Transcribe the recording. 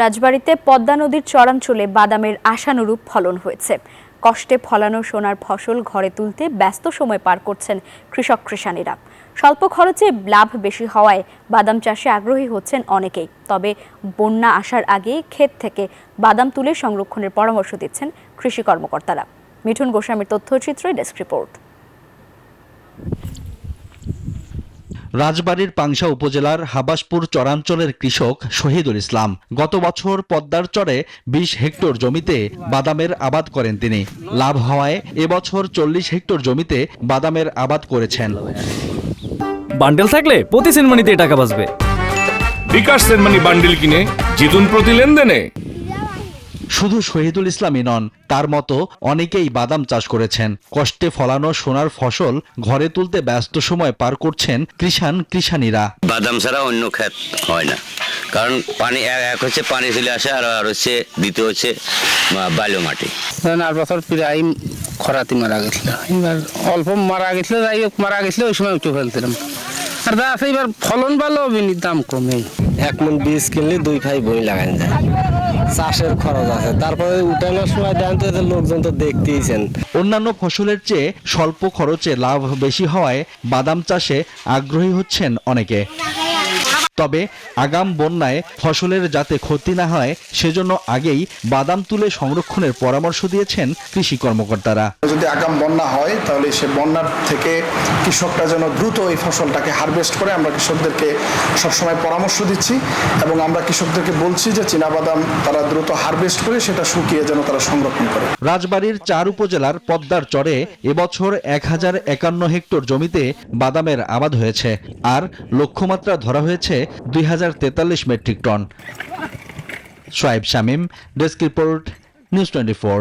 রাজবাড়ীতে পদ্মা নদীর চরাঞ্চলে বাদামের আশানুরূপ ফলন হয়েছে। কষ্টে ফলানো সোনার ফসল ঘরে তুলতে ব্যস্ত সময় পার করছেন কৃষানীরা। স্বল্প খরচে লাভ বেশি হওয়ায় বাদাম চাষে আগ্রহী হচ্ছেন অনেকেই। তবে বন্যা আসার আগে ক্ষেত থেকে বাদাম তুলে সংরক্ষণের পরামর্শ দিচ্ছেন কৃষি কর্মকর্তারা। মিঠুন গোস্বামীর তথ্যচিত্রে ডেস্ক রিপোর্ট। রাজবাড়ীর পাংশা উপজেলার হাবাসপুর চরাঞ্চলের কৃষক শহীদুল ইসলাম গত বছর পদ্মার চরে ২০ হেক্টর জমিতে বাদামের আবাদ করেন তিনি। লাভ হওয়ায় এবছর ৪০ হেক্টর জমিতে বাদামের আবাদ করেছেন। বান্ডেল থাকলে প্রতি সেনমানিতে টাকা বাঁচবে। বিকাশ সেনমানি বান্ডেল কিনে জিতুন প্রতি লেনদেনে। শুধু শহীদুল ইসলামই নন, তার মতো অনেকেই বাদাম চাষ করেছেন। কষ্টে ফলানো সোনার ফসল ঘরে তুলতে ব্যস্ত সময় পার করছেন কৃষানীরা। বাদাম ছাড়া অন্য ক্ষেত হয় না, কারণ পানি এক হচ্ছে পানি চলে আসে, আর হচ্ছে দ্বিতীয় হচ্ছে বালু মাটি। আর বছর প্রায় খরাতে মারা গেছিল, এবার অল্প মারা গেছিল, যাই হোক মারা গেছিল, ওই সময় উঠে ফেলছিলাম। আর যা আছে এবার ফলন ভালো, দাম কমে। 1 মণ বীজ কিনলে 2 ভাই বই লাগানো যায়। চাষের খরচ আছে, তারপরে উঠানোর সময় দেন তো লোকজন তো দেখতেইছেন। অন্যান্য ফসলের চেয়ে স্বল্প খরচে লাভ বেশি হওয়ায় বাদাম চাষে আগ্রহী হচ্ছেন অনেকে। তবে আগাম বন্যায় ফসলের যাতে ক্ষতি না হয় সেজন্য আগেই বাদাম তুলে সংরক্ষণের পরামর্শ দিয়েছেন কৃষি কর্মকর্তারা। যদি আগাম বন্যা হয় তাহলে সে বন্যার থেকে কৃষকরা যেন দ্রুত এই ফসলটাকে হারভেস্ট করে, আমরা কৃষকদেরকে সবসময় পরামর্শ দিচ্ছি এবং আমরা কৃষকদেরকে বলছি যে চীনাবাদাম তারা দ্রুত হারভেস্ট করে সেটা শুকিয়ে যেন তারা সংরক্ষণ করে। রাজবাড়ীর ৪ উপজেলার পদ্মার চরে এবছর 1051 হেক্টর জমিতে বাদামের আবাদ হয়েছে, আর লক্ষ্যমাত্রা ধরা হয়েছে 2043 metric ton. Shoaib Shamim, desk report, news 24।